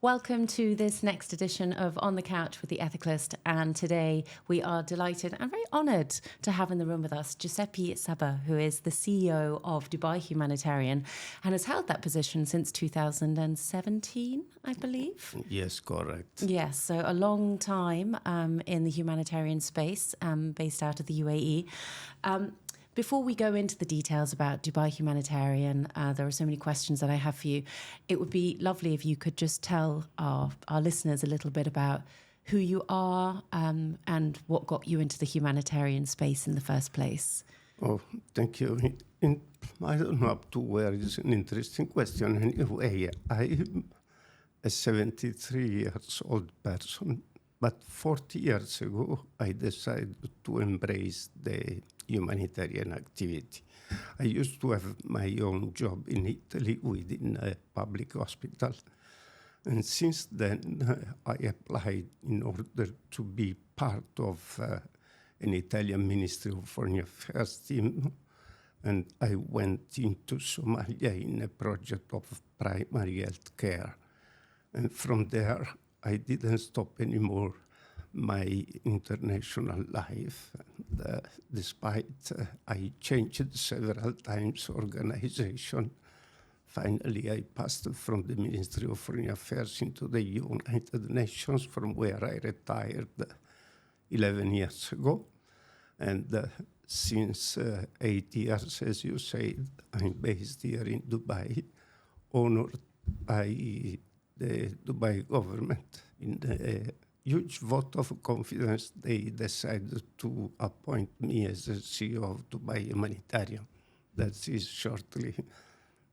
Welcome to this next edition of On the Couch with the Ethicalist. And today we are delighted and very honoured to have in the room with us Giuseppe Saba, who is the CEO of Dubai Humanitarian and has held that position since 2017, I believe. Yes, correct. Yes, so a long time in the humanitarian space, based out of the UAE. Before we go into the details about Dubai Humanitarian, there are so many questions that I have for you. It would be lovely if you could just tell our listeners a little bit about who you are and what got you into the humanitarian space in the first place. Oh, thank you. I don't know up to where is an interesting question. Anyway, I'm a 73 years old person, but 40 years ago, I decided to embrace the humanitarian activity. I used to have my own job in Italy within a public hospital. And since then, I applied in order to be part of an Italian Ministry of Foreign Affairs team. And I went into Somalia in a project of primary health care. And from there, I didn't stop anymore my international life. And, despite I changed several times organization, finally I passed from the Ministry of Foreign Affairs into the United Nations, from where I retired 11 years ago. And since 8 years, as you said, I'm based here in Dubai, honored by the Dubai government. In the huge vote of confidence, they decided to appoint me as the CEO of Dubai Humanitarian. That is shortly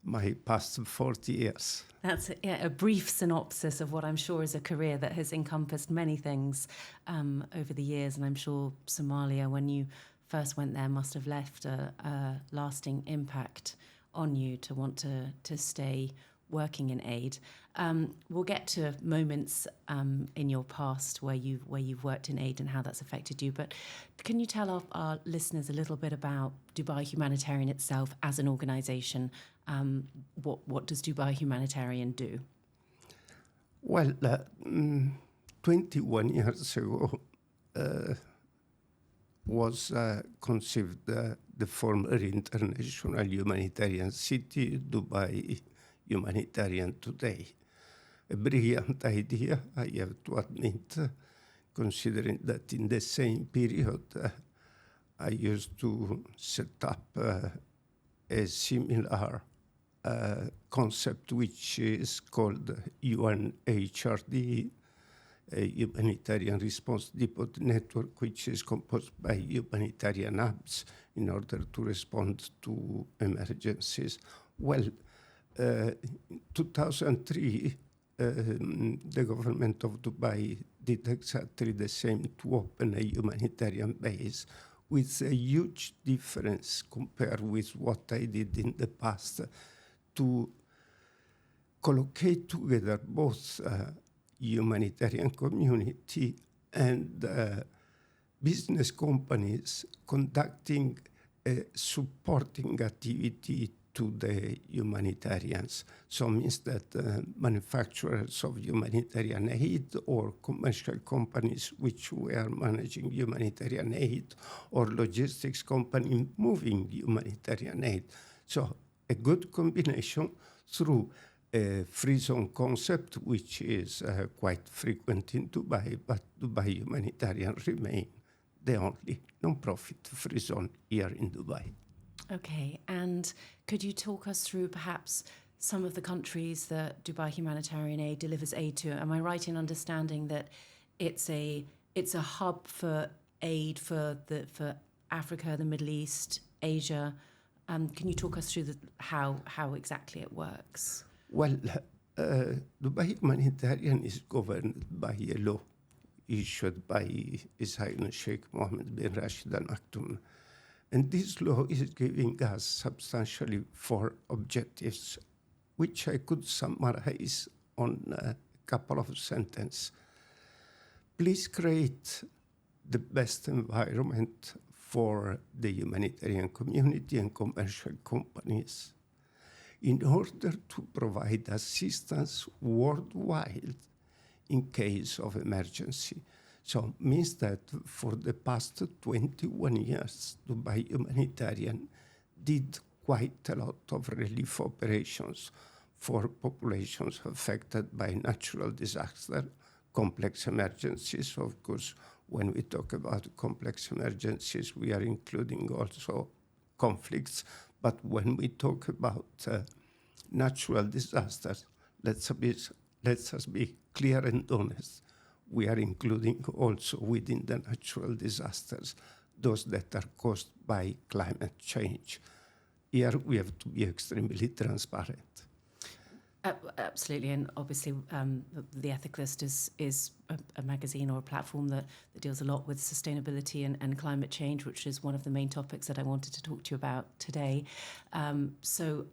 my past 40 years. That's a brief synopsis of what I'm sure is a career that has encompassed many things over the years. And I'm sure Somalia, when you first went there, must have left a lasting impact on you to want to stay working in aid. We'll get to moments in your past where you've worked in aid and how that's affected you. But can you tell our listeners a little bit about Dubai Humanitarian itself as an organisation? What does Dubai Humanitarian do? Well, 21 years ago was conceived the former international humanitarian city, Dubai Humanitarian today. A brilliant idea, I have to admit, considering that in the same period I used to set up a similar concept which is called UNHRD, a Humanitarian Response Depot Network, which is composed by humanitarian hubs in order to respond to emergencies. Well, in 2003, the government of Dubai did exactly the same to open a humanitarian base, with a huge difference compared with what I did in the past, to collocate together both humanitarian community and business companies conducting a supporting activity to the humanitarians. So it means that manufacturers of humanitarian aid or commercial companies which were managing humanitarian aid or logistics company moving humanitarian aid. So a good combination through a free zone concept, which is quite frequent in Dubai, but Dubai Humanitarian remain the only non-profit free zone here in Dubai. Okay, and could you talk us through perhaps some of the countries that Dubai Humanitarian Aid delivers aid to? Am I right in understanding that it's a hub for aid for Africa, the Middle East, Asia? Can you talk us through how exactly it works? Well, Dubai Humanitarian is governed by a law issued by His Highness Sheikh Mohammed bin Rashid Al Maktoum. And this law is giving us substantially 4 objectives, which I could summarize on a couple of sentences. Please create the best environment for the humanitarian community and commercial companies. in order to provide assistance worldwide in case of emergency. So means that for the past 21 years, Dubai Humanitarian did quite a lot of relief operations for populations affected by natural disaster, complex emergencies. Of course, when we talk about complex emergencies, we are including also conflicts. But when we talk about natural disasters, let's us be clear and honest. We are including also within the natural disasters those that are caused by climate change. Here we have to be extremely transparent. Absolutely, and obviously the Ethicalist is a magazine or a platform that deals a lot with sustainability and climate change, which is one of the main topics that I wanted to talk to you about today. So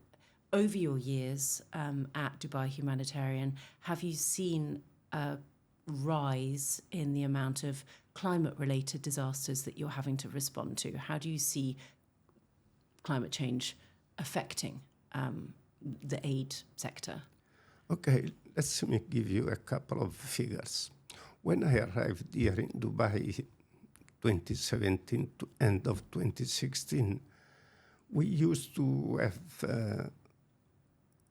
over your years at Dubai Humanitarian, have you seen a rise in the amount of climate-related disasters that you're having to respond to? How do you see climate change affecting the aid sector? Okay, let me give you a couple of figures. When I arrived here in Dubai 2017 to end of 2016, we used to have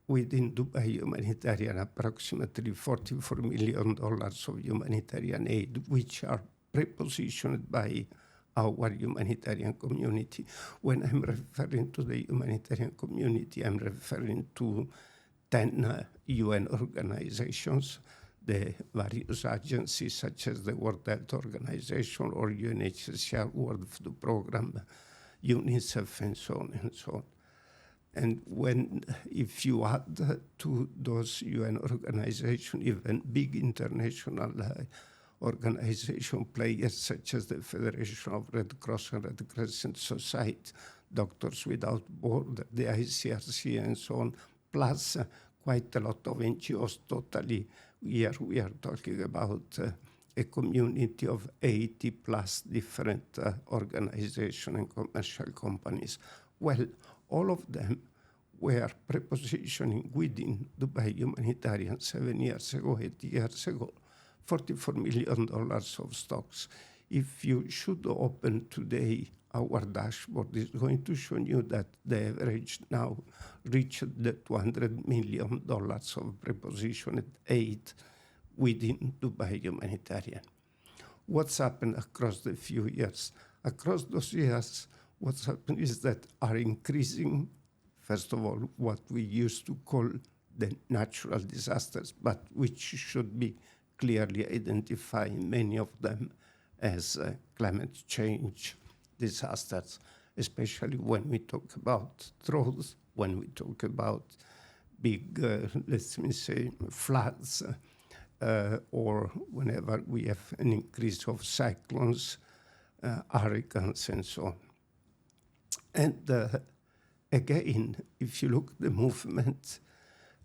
within Dubai Humanitarian approximately $44 million of humanitarian aid, which are prepositioned by our humanitarian community. When I'm referring to the humanitarian community, I'm referring to 10 UN organizations, the various agencies such as the World Health Organization or UNHCR World Food Programme, UNICEF, and so on and so on. And if you add to those UN organizations, even big international organization players such as the Federation of Red Cross and Red Crescent Society, Doctors Without Borders, the ICRC, and so on, plus quite a lot of NGOs totally. Here we are talking about a community of 80 plus different organizations and commercial companies. Well, all of them were prepositioning within Dubai Humanitarian 7 years ago, 8 years ago, $44 million of stocks. If you should open today our dashboard, is going to show you that the average now reached the $200 million of prepositioned aid within Dubai Humanitarian. What's happened across the few years? Across those years, what's happened is that are increasing, first of all, what we used to call the natural disasters, but which should be clearly identified, many of them as climate change disasters, especially when we talk about droughts, when we talk about big, let me say, floods, or whenever we have an increase of cyclones, hurricanes, and so on. And again, if you look the movement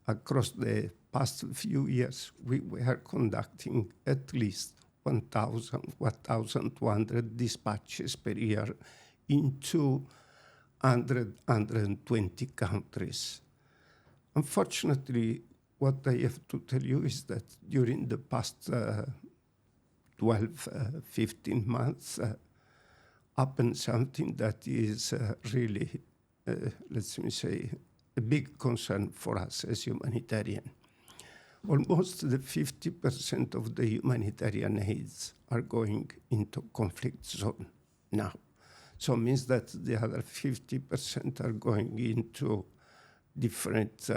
across the past few years, we were conducting at least 1,200 dispatches per year into 120 countries. Unfortunately, what I have to tell you is that during the past 12, 15 months, happened something that is really, let me say, a big concern for us as humanitarian. Almost the 50% of the humanitarian aids are going into conflict zone now. So it means that the other 50% are going into different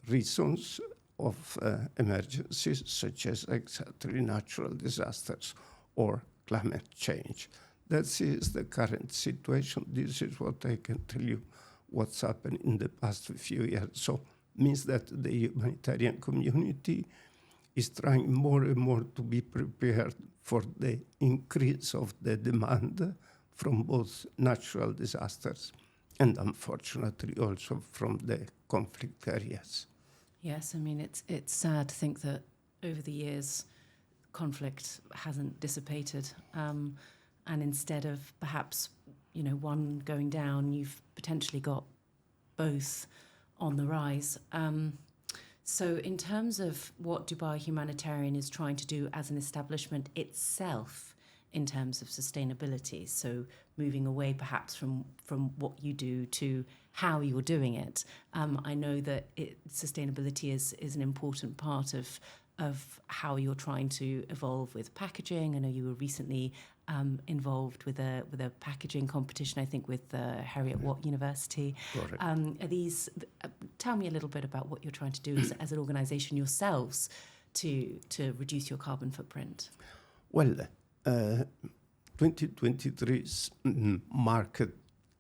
reasons of emergencies, such as exactly natural disasters or climate change. That is the current situation. This is what I can tell you what's happened in the past few years. So means that the humanitarian community is trying more and more to be prepared for the increase of the demand from both natural disasters and unfortunately also from the conflict areas. Yes, I mean, it's sad to think that over the years conflict hasn't dissipated, and instead of perhaps, one going down, you've potentially got both on the rise. So in terms of what Dubai Humanitarian is trying to do as an establishment itself in terms of sustainability, so moving away perhaps from what you do to how you're doing it, I know that sustainability is an important part of how you're trying to evolve with packaging. I know you were recently involved with a packaging competition, I think, with Heriot Watt University. Correct. Tell me a little bit about what you're trying to do as an organisation yourselves to reduce your carbon footprint. Well, 2023 marked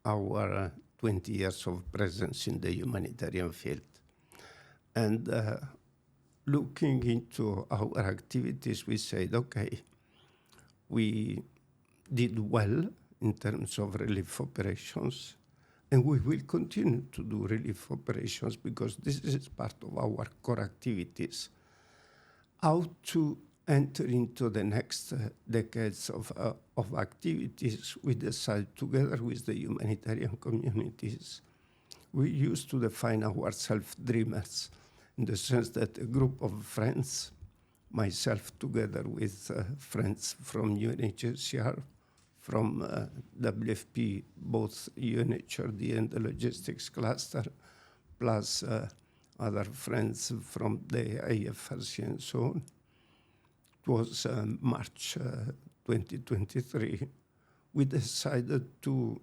our 20 years of presence in the humanitarian field. And looking into our activities, we said, okay, we did well in terms of relief operations, and we will continue to do relief operations because this is part of our core activities. How to enter into the next decades of activities, we decided together with the humanitarian communities. We used to define ourselves dreamers, in the sense that a group of friends, myself together with friends from UNHCR, from WFP, both UNHRD and the logistics cluster, plus other friends from the IFRC and so on. It was March 2023. We decided to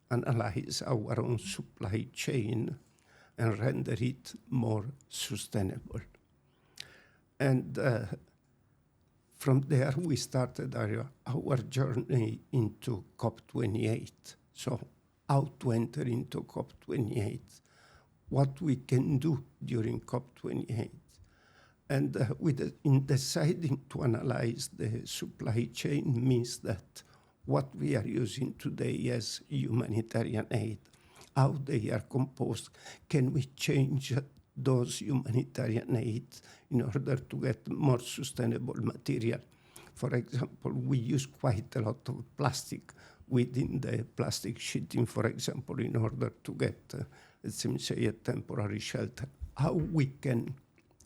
analyze our own supply chain and render it more sustainable. And from there, we started our journey into COP28. So how to enter into COP28, what we can do during COP28. And in deciding to analyze the supply chain means that what we are using today as humanitarian aid, how they are composed, can we change those humanitarian aids in order to get more sustainable material? For example, we use quite a lot of plastic within the plastic sheeting, for example, in order to get, let's say, a temporary shelter. How we can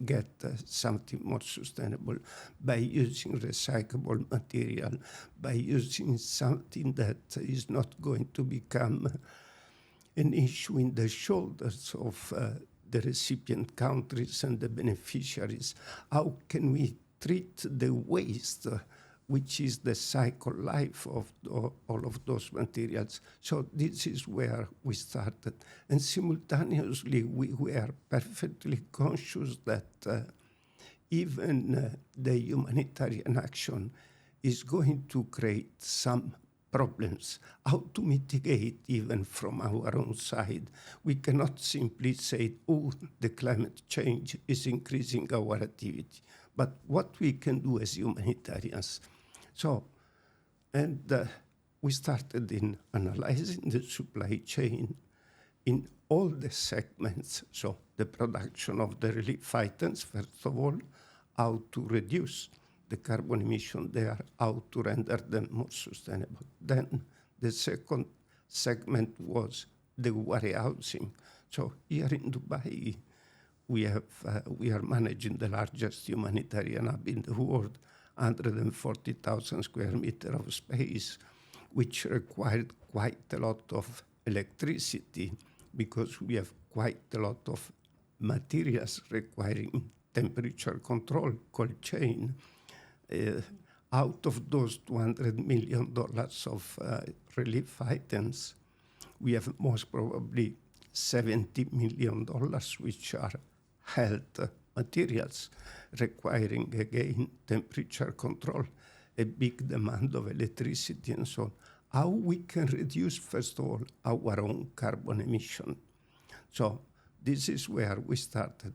get something more sustainable by using recyclable material, by using something that is not going to become an issue in the shoulders of the recipient countries and the beneficiaries. How can we treat the waste, which is the cycle life of all of those materials? So this is where we started. And simultaneously, we were perfectly conscious that even the humanitarian action is going to create some problems, how to mitigate even from our own side. We cannot simply say, oh, the climate change is increasing our activity, but what we can do as humanitarians. So, and we started in analyzing the supply chain in all the segments. So the production of the relief items, first of all, how to reduce the carbon emission there, how to render them more sustainable. Then the second segment was the warehousing. So here in Dubai, we are managing the largest humanitarian hub in the world, 140,000 square meters of space, which required quite a lot of electricity because we have quite a lot of materials requiring temperature control, cold chain. Out of those $200 million of relief items, we have most probably $70 million, which are health materials, requiring, again, temperature control, a big demand of electricity and so on. How we can reduce, first of all, our own carbon emission. So this is where we started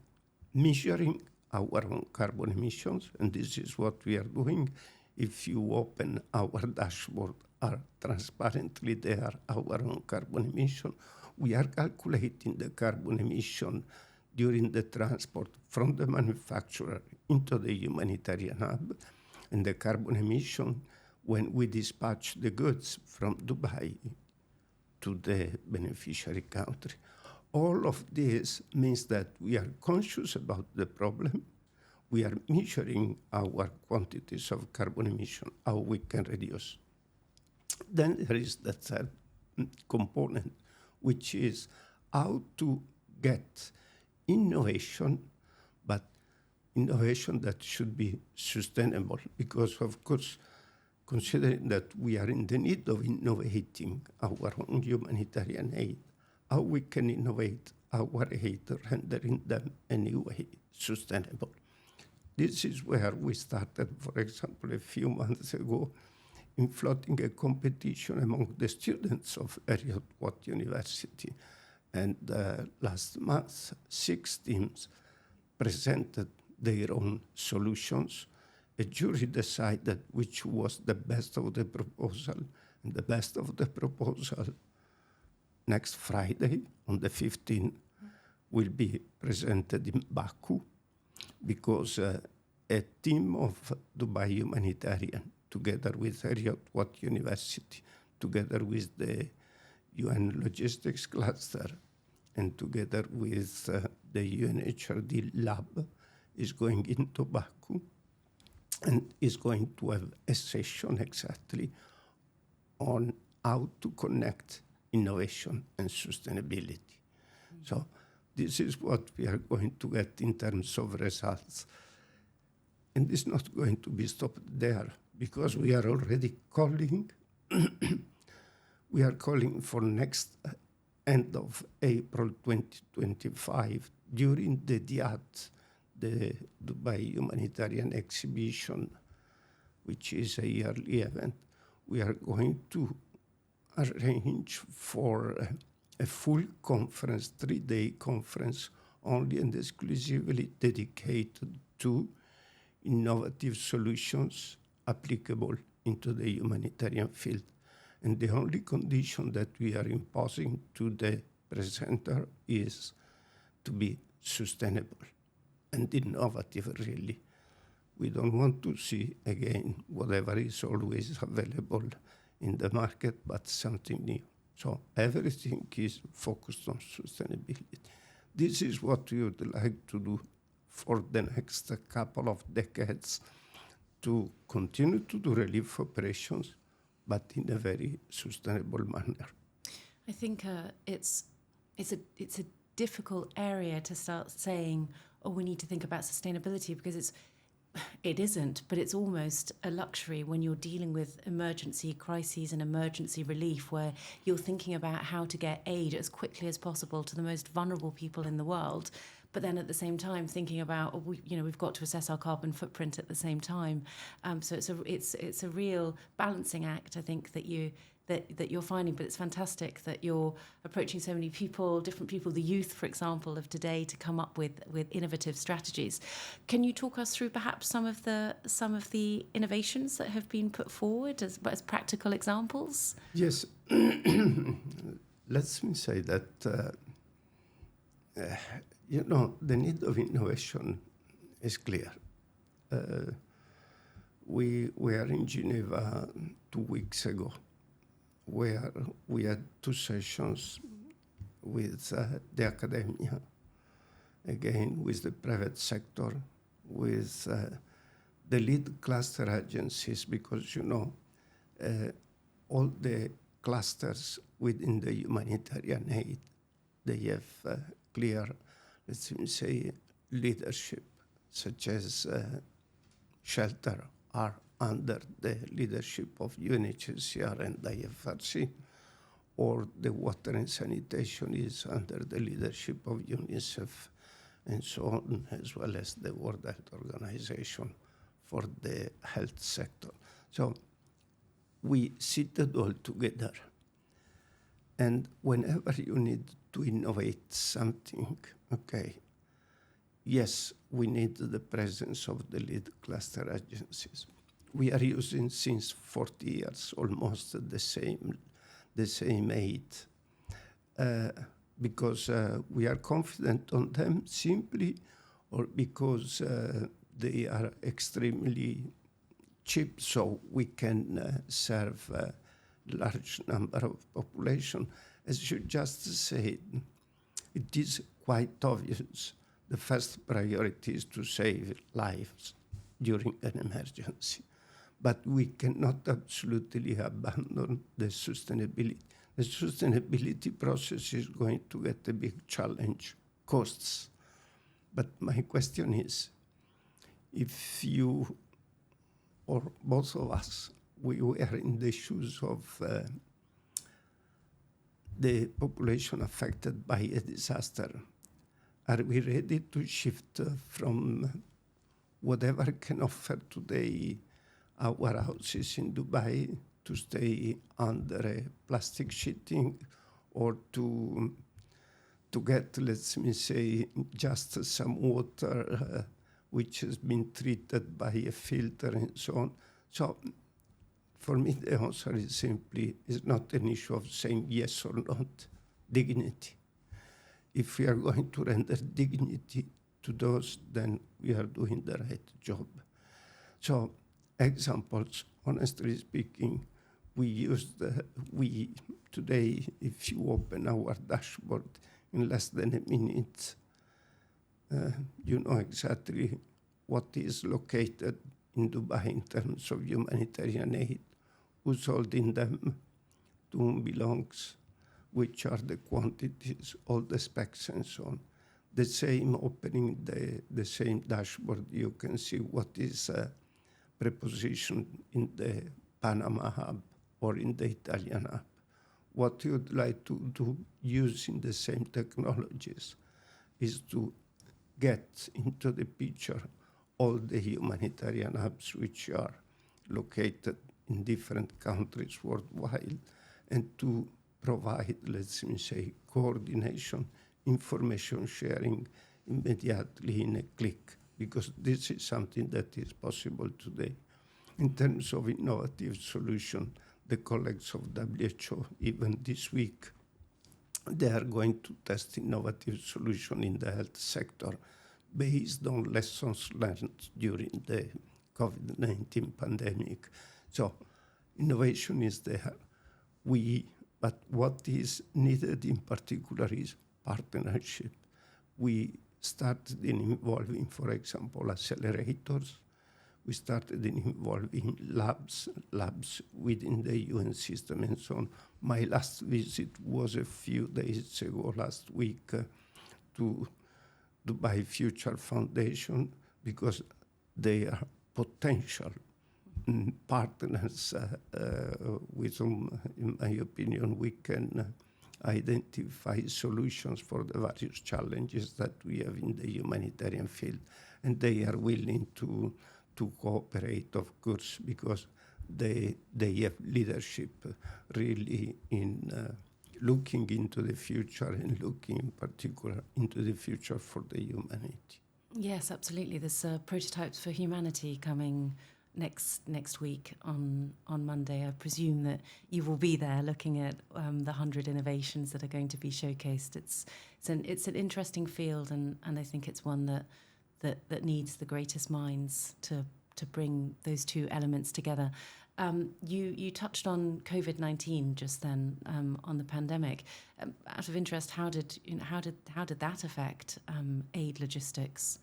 measuring our own carbon emissions, and this is what we are doing. If you open our dashboard, are transparently there, our own carbon emission. We are calculating the carbon emission during the transport from the manufacturer into the humanitarian hub, and the carbon emission when we dispatch the goods from Dubai to the beneficiary country. all of this means that we are conscious about the problem. We are measuring our quantities of carbon emission, how we can reduce. Then there is the third component, which is how to get innovation, but innovation that should be sustainable, because of course, considering that we are in the need of innovating our own humanitarian aid, how we can innovate our aid, rendering them anyway sustainable. This is where we started, for example, a few months ago, in floating a competition among the students of Heriot-Watt University. And last month, 6 teams presented their own solutions. A jury decided which was the best of the proposal, and the best of the proposal next Friday, on the 15th, will be presented in Baku, because a team of Dubai Humanitarian, together with Heriot-Watt University, together with the UN Logistics Cluster, and together with the UNHRD lab, is going into Baku and is going to have a session exactly on how to connect innovation and sustainability. So this is what we are going to get in terms of results. And it's not going to be stopped there, because we are already calling, we are calling for next end of April 2025, during the DIAT, the Dubai Humanitarian Exhibition, which is a yearly event. We are going to arrange for a full conference, 3-day conference, only and exclusively dedicated to innovative solutions applicable into the humanitarian field. And the only condition that we are imposing to the presenter is to be sustainable and innovative, really. We don't want to see, again, whatever is always available in the market, but something new. So everything is focused on sustainability. This is what we would like to do for the next couple of decades, to continue to do relief operations, but in a very sustainable manner. I think it's a difficult area to start saying, oh, we need to think about sustainability, because it isn't, but it's almost a luxury when you're dealing with emergency crises and emergency relief, where you're thinking about how to get aid as quickly as possible to the most vulnerable people in the world. But then at the same time thinking about, we've got to assess our carbon footprint at the same time. So it's a real balancing act, I think, that you're finding. But it's fantastic that you're approaching so many people, different people, the youth, for example, of today, to come up with innovative strategies. Can you talk us through perhaps some of the innovations that have been put forward as practical examples? Yes. Let me say that the need of innovation is clear. We were in Geneva 2 weeks ago, where we had 2 sessions with the academia, again with the private sector, with the lead cluster agencies, because all the clusters within the humanitarian aid, they have clear, let's say, leadership, such as shelter are under the leadership of UNHCR and IFRC, or the water and sanitation is under the leadership of UNICEF, and so on, as well as the World Health Organization for the health sector. So we sit all together, and whenever you need to innovate something, okay, yes, we need the presence of the lead cluster agencies. We are using since 40 years almost the same aid, because we are confident on them simply, or because they are extremely cheap, so we can serve a large number of population. As you just said, it is quite obvious the first priority is to save lives during an emergency. But we cannot absolutely abandon the sustainability. The sustainability process is going to get a big challenge, costs. But my question is, if you or both of us, we were in the shoes of the population affected by a disaster, are we ready to shift from whatever can offer today our houses in Dubai to stay under a plastic sheeting, or to get, let's me say, just some water which has been treated by a filter and so on? So for me, the answer is simply, it's not an issue of saying yes or not, dignity. If we are going to render dignity to those, then we are doing the right job. So examples, honestly speaking, we today, if you open our dashboard in less than a minute, you know exactly what is located in Dubai in terms of humanitarian aid, who's holding them, to whom belongs, which are the quantities, all the specs and so on. The same opening the same dashboard, you can see what is prepositioned in the Panama hub or in the Italian hub. What you'd like to do using the same technologies is to get into the picture all the humanitarian hubs which are located in different countries worldwide, and to provide, let's say, coordination, information sharing immediately in a click, because this is something that is possible today. In terms of innovative solution, the colleagues of WHO, even this week, they are going to test innovative solution in the health sector based on lessons learned during the COVID-19 pandemic. So innovation is there. But what is needed in particular is partnership. We started in involving, for example, accelerators. We started in involving labs within the UN system and so on. My last visit was a few days ago, last week, to Dubai Future Foundation, because they are potential partners with whom, in my opinion, we can identify solutions for the various challenges that we have in the humanitarian field. And they are willing to cooperate, of course, because they have leadership really in looking into the future and looking in particular into the future for the humanity. Yes, absolutely. There's Prototypes for Humanity coming next week on Monday. I presume that you will be there looking at the 100 innovations that are going to be showcased. It's an interesting field, and I think it's one that needs the greatest minds to bring those two elements together. You touched on COVID-19 just then, on the pandemic. Out of interest, how did that affect aid logistics?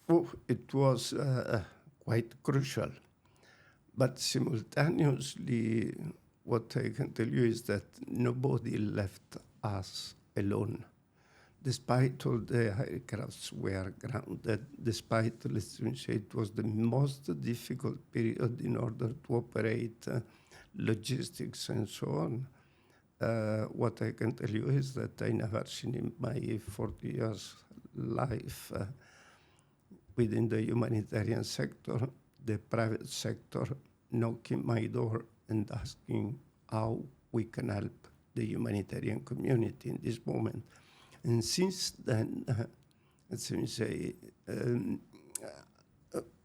Oh, it was quite crucial. But simultaneously, what I can tell you is that nobody left us alone. Despite all the aircrafts were grounded, despite, let's say, it was the most difficult period in order to operate logistics and so on. What I can tell you is that I never seen in my 40 years life within the humanitarian sector, the private sector knocking my door and asking how we can help the humanitarian community in this moment. And since then, let's say,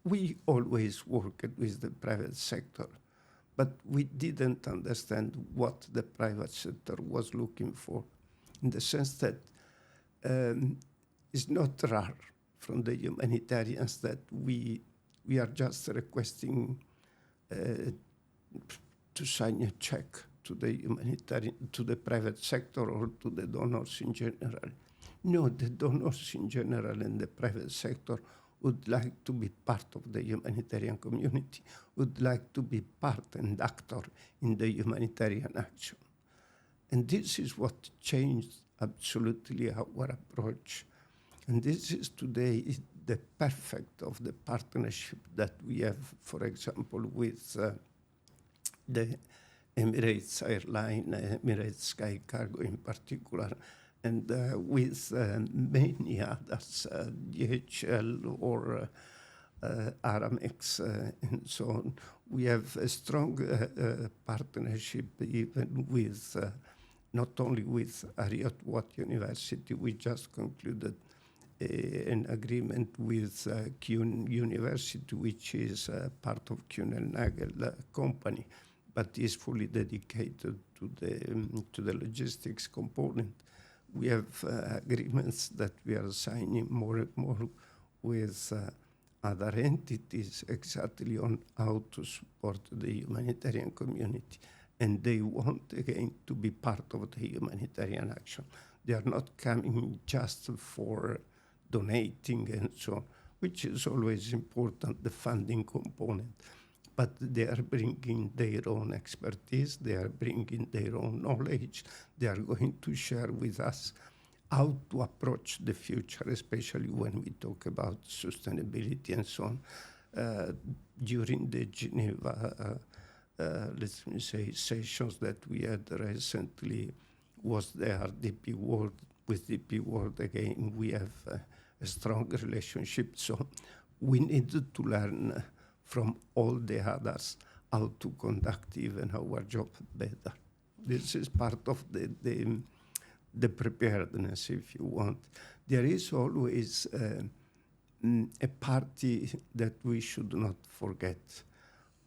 we always worked with the private sector, but we didn't understand what the private sector was looking for, in the sense that it's not rare from the humanitarians that we are just requesting to sign a check to the humanitarian, to the private sector or to the donors in general. No, the donors in general and the private sector would like to be part of the humanitarian community, would like to be part and actor in the humanitarian action. And this is what changed absolutely our approach. And this is today the perfect of the partnership that we have, for example, with the Emirates Airline, Emirates Sky Cargo in particular, and with many others, DHL or Aramex and so on. We have a strong partnership even with, not only with Ariat University. We just concluded an agreement with Kuhn University, which is part of Kuhn and Nagel company, but is fully dedicated to the logistics component. We have agreements that we are signing more and more with other entities exactly on how to support the humanitarian community. And they want, again, to be part of the humanitarian action. They are not coming just for donating and so on, which is always important, the funding component. But they are bringing their own expertise, they are bringing their own knowledge, they are going to share with us how to approach the future, especially when we talk about sustainability and so on. During the Geneva, let's say, sessions that we had recently, was there DP World. With DP World, again, we have a strong relationship, so we need to learn from all the others how to conduct even our job better. This is part of the preparedness, if you want. There is always a party that we should not forget,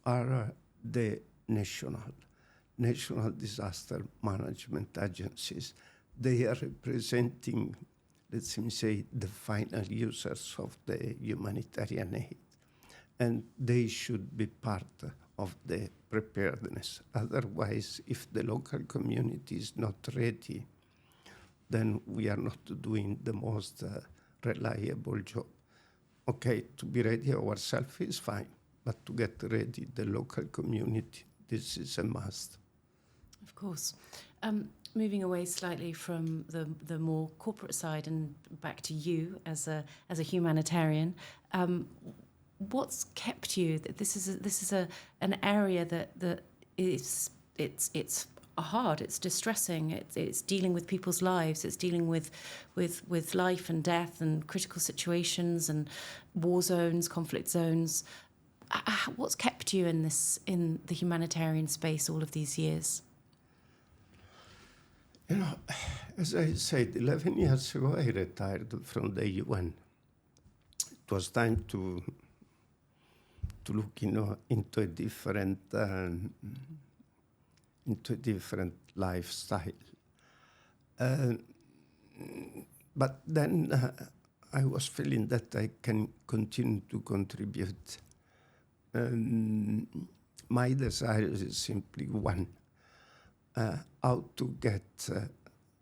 are the national disaster management agencies. They are representing, let's say, the final users of the humanitarian aid. And they should be part of the preparedness. Otherwise, if the local community is not ready, then we are not doing the most reliable job. Okay, to be ready ourselves is fine, but to get ready the local community, this is a must. Of course. Moving away slightly from the more corporate side and back to you as a humanitarian, what's kept you? This is an area that is it's hard. It's distressing. It's dealing with people's lives. It's dealing with life and death and critical situations and war zones, conflict zones. What's kept you in the humanitarian space all of these years? You know, as I said, 11 years ago, I retired from the UN. It was time to look, into a different lifestyle. But then I was feeling that I can continue to contribute. My desire is simply one. How to get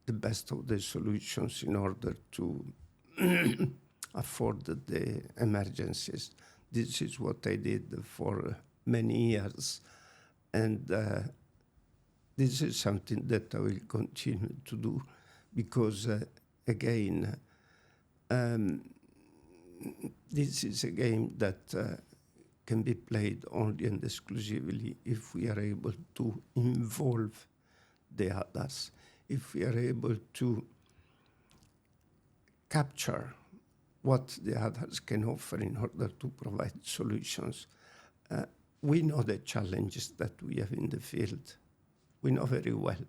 the best of the solutions in order to afford the emergencies. This is what I did for many years. And this is something that I will continue to do because, again, this is a game that can be played only and exclusively if we are able to involve the others, if we are able to capture what the others can offer in order to provide solutions. We know the challenges that we have in the field. We know very well.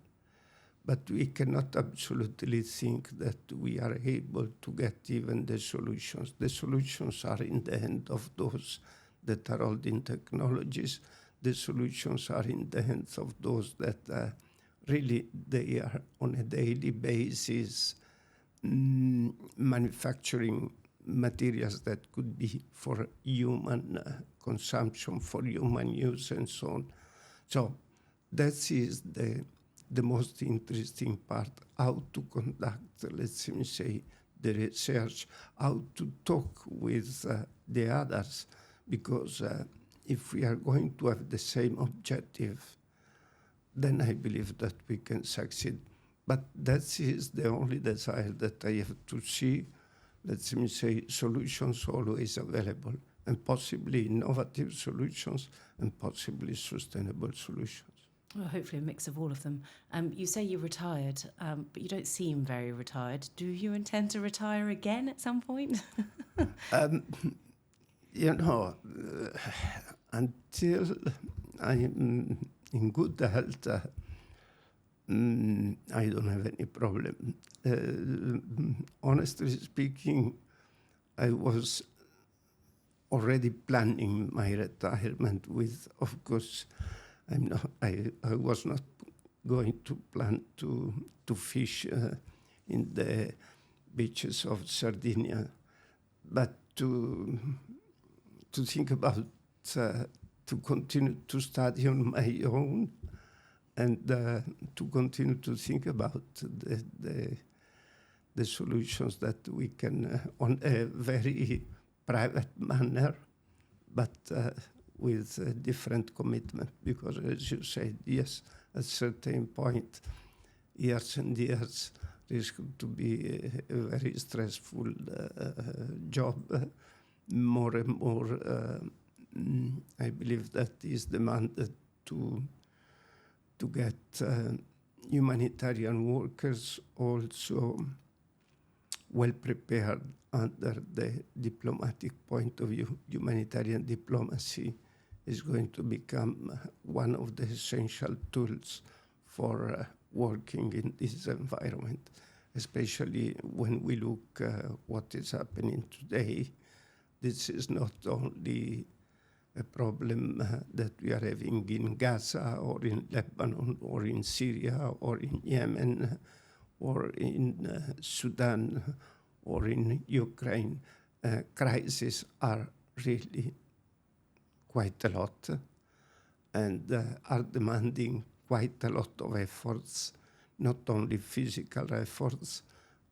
But we cannot absolutely think that we are able to get even the solutions. The solutions are in the hand of those that are holding technologies. The solutions are in the hands of those that really they are on a daily basis manufacturing materials that could be for human consumption, for human use and so on. So that is the most interesting part, how to conduct, let's say, the research, how to talk with the others, because if we are going to have the same objective, then I believe that we can succeed. But that is the only desire that I have to see, let's say, solutions always available, and possibly innovative solutions, and possibly sustainable solutions. Well, hopefully a mix of all of them. You say you retired, but you don't seem very retired. Do you intend to retire again at some point? Until I'm in good health, I don't have any problem. Honestly speaking, I was already planning my retirement with, of course, I was not going to plan to fish in the beaches of Sardinia, but to think about to continue to study on my own, and to continue to think about the solutions that we can, on a very private manner, but with a different commitment. Because, as you said, yes, at a certain point, years and years, risk to be a very stressful job. More and more, I believe that is demanded to get humanitarian workers also well prepared under the diplomatic point of view. Humanitarian diplomacy is going to become one of the essential tools for working in this environment, especially when we look what is happening today. This is not only a problem that we are having in Gaza or in Lebanon or in Syria or in Yemen or in Sudan or in Ukraine. Crises are really quite a lot and are demanding quite a lot of efforts, not only physical efforts,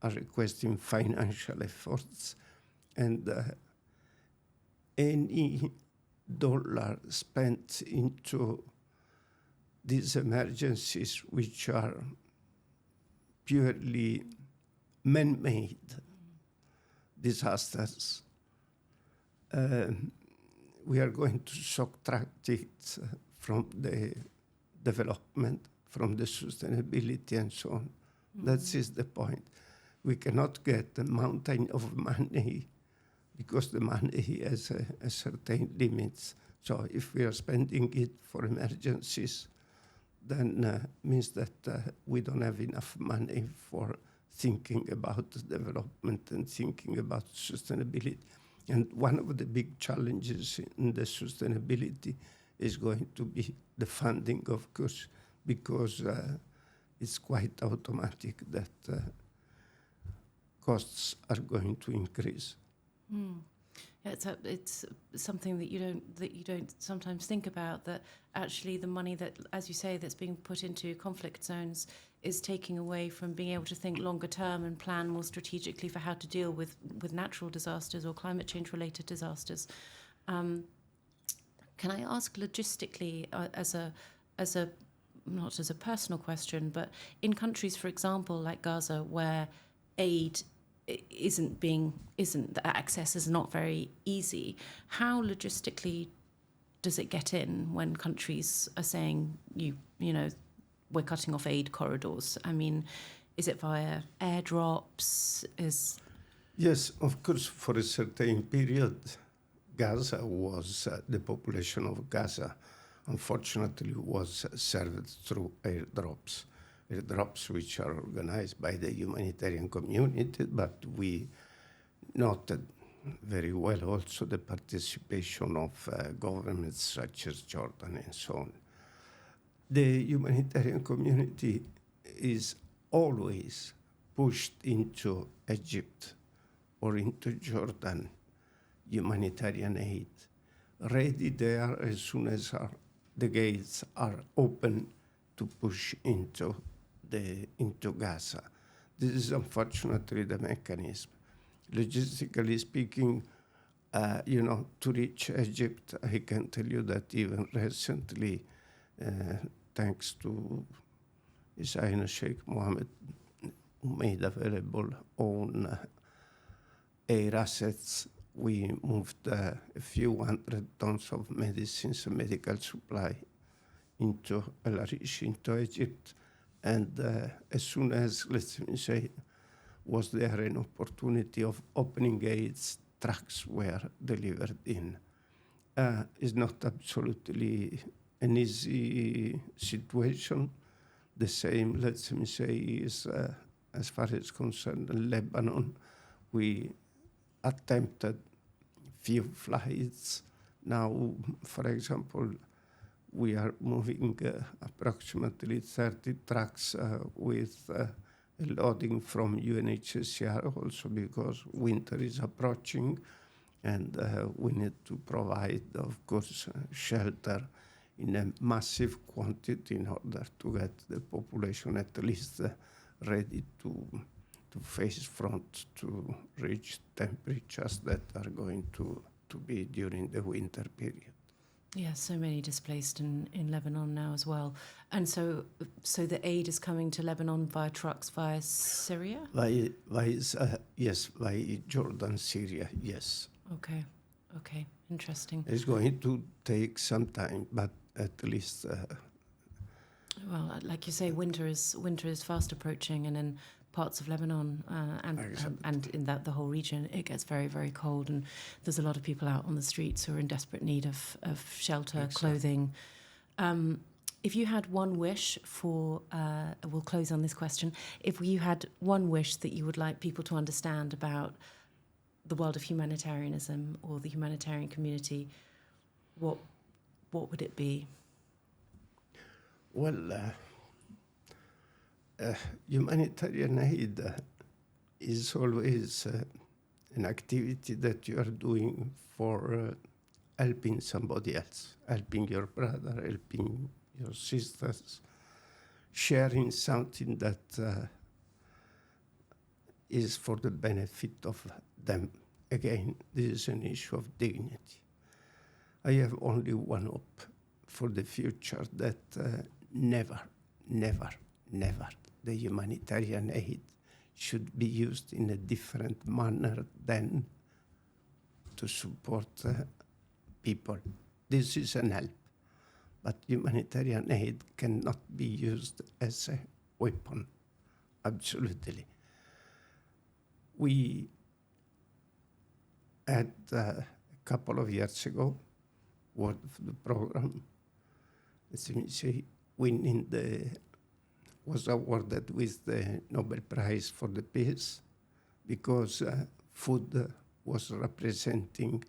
are requesting financial efforts, and any dollar spent into these emergencies, which are purely man-made disasters, we are going to subtract it from the development, from the sustainability and so on. That is the point. We cannot get a mountain of money because the money has a certain limits. So if we are spending it for emergencies, then means that we don't have enough money for thinking about development and thinking about sustainability. And one of the big challenges in the sustainability is going to be the funding, of course, because it's quite automatic that costs are going to increase. Yeah, it's something that you don't sometimes think about, that actually the money that, as you say, that's being put into conflict zones is taking away from being able to think longer term and plan more strategically for how to deal with natural disasters or climate change related disasters. Can I ask logistically, as a not as a personal question, but in countries, for example, like Gaza, where aid the access is not very easy, how logistically does it get in when countries are saying, you know, we're cutting off aid corridors? I mean, is it via airdrops? Yes, of course, for a certain period, Gaza was, the population of Gaza, unfortunately, was served through airdrops which are organized by the humanitarian community, but we noted very well also the participation of governments such as Jordan and so on. The humanitarian community is always pushed into Egypt or into Jordan, humanitarian aid, ready there as soon as the gates are open to push into Gaza. This is unfortunately the mechanism. Logistically speaking, to reach Egypt, I can tell you that even recently, thanks to His Highness Sheikh Mohammed, who made available own air assets, we moved a few hundred tons of medicines and medical supply into El Arish, into Egypt. And as soon as, let's say, was there an opportunity of opening gates, trucks were delivered in. It's not absolutely an easy situation. The same, let's say, is as far as concerned Lebanon. We attempted few flights. Now, for example, we are moving approximately 30 trucks with loading from UNHCR also because winter is approaching and we need to provide, of course, shelter in a massive quantity in order to get the population at least ready to face front to reach temperatures that are going to be during the winter period. Yeah, so many displaced in Lebanon now as well. And so the aid is coming to Lebanon via trucks via Syria? Yes, via Jordan, Syria, yes. Okay, interesting. It's going to take some time, but at least... well, like you say, winter is fast approaching, and in parts of Lebanon and in the whole region, it gets very, very cold, and there's a lot of people out on the streets who are in desperate need of shelter, clothing. If you had one wish for, we'll close on this question, if you had one wish that you would like people to understand about the world of humanitarianism or the humanitarian community, what would it be? Well, humanitarian aid is always an activity that you are doing for helping somebody else, helping your brother, helping your sisters, sharing something that is for the benefit of them. Again, this is an issue of dignity. I have only one hope for the future, that never the humanitarian aid should be used in a different manner than to support people. This is an help, but humanitarian aid cannot be used as a weapon, absolutely. We had a couple of years ago, World Food Program, let me say, was awarded with the Nobel Prize for the Peace because food was representing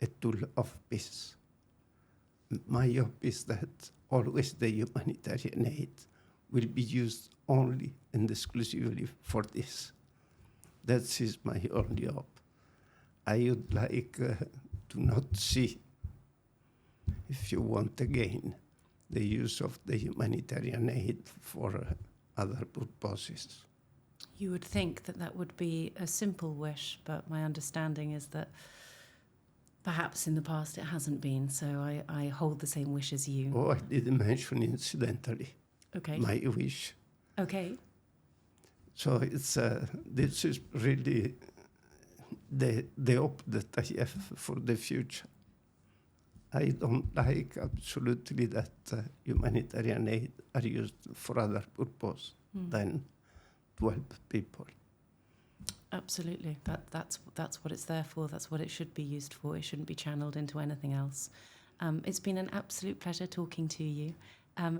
a tool of peace. My hope is that always the humanitarian aid will be used only and exclusively for this. That is my only hope. I would like to not see, if you want again, the use of the humanitarian aid for other purposes. You would think that would be a simple wish, but my understanding is that perhaps in the past it hasn't been, so I hold the same wish as you. Oh, I didn't mention incidentally. Okay. My wish. Okay. So it's this is really the hope that I have for the future. I don't like absolutely that humanitarian aid are used for other purpose than to help people. Absolutely. That's what it's there for. That's what it should be used for. It shouldn't be channeled into anything else. It's been an absolute pleasure talking to you.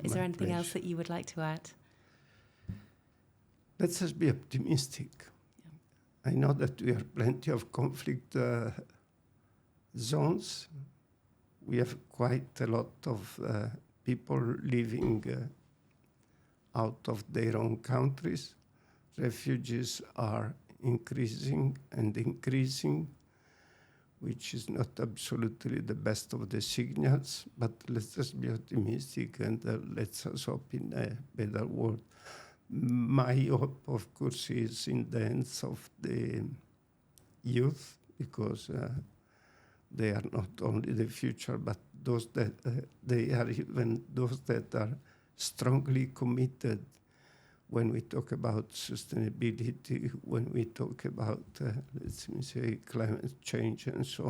Is there anything else that you would like to add? Let us be optimistic. Yeah. I know that we have plenty of conflict zones. We have quite a lot of people living out of their own countries. Refugees are increasing and increasing. which is not absolutely the best of the signals, but let us be optimistic and let us hope in a better world. My hope, of course, is in the hands of the youth, because they are not only the future, but those that they are even those that are strongly committed when we talk about sustainability, when we talk about, let's say, climate change and so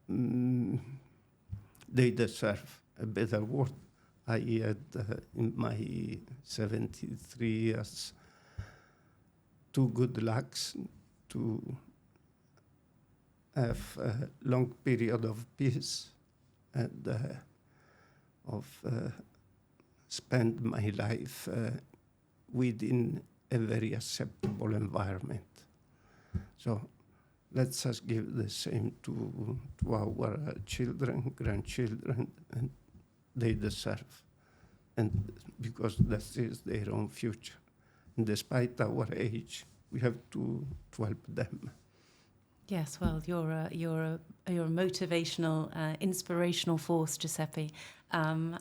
on. They deserve a better world. I had, in my 73 years, two good lucks to have a long period of peace and spend my life within a very acceptable environment. So let's us give the same to our children, grandchildren, and they deserve. And because that is their own future. And despite our age, we have to help them. Yes, well, you're a motivational, inspirational force, Giuseppe, and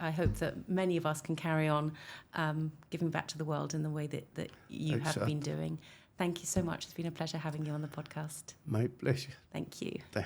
I hope that many of us can carry on giving back to the world in the way that you have been doing. Thank you so much. It's been a pleasure having you on the podcast. My pleasure. Thank you. Thanks.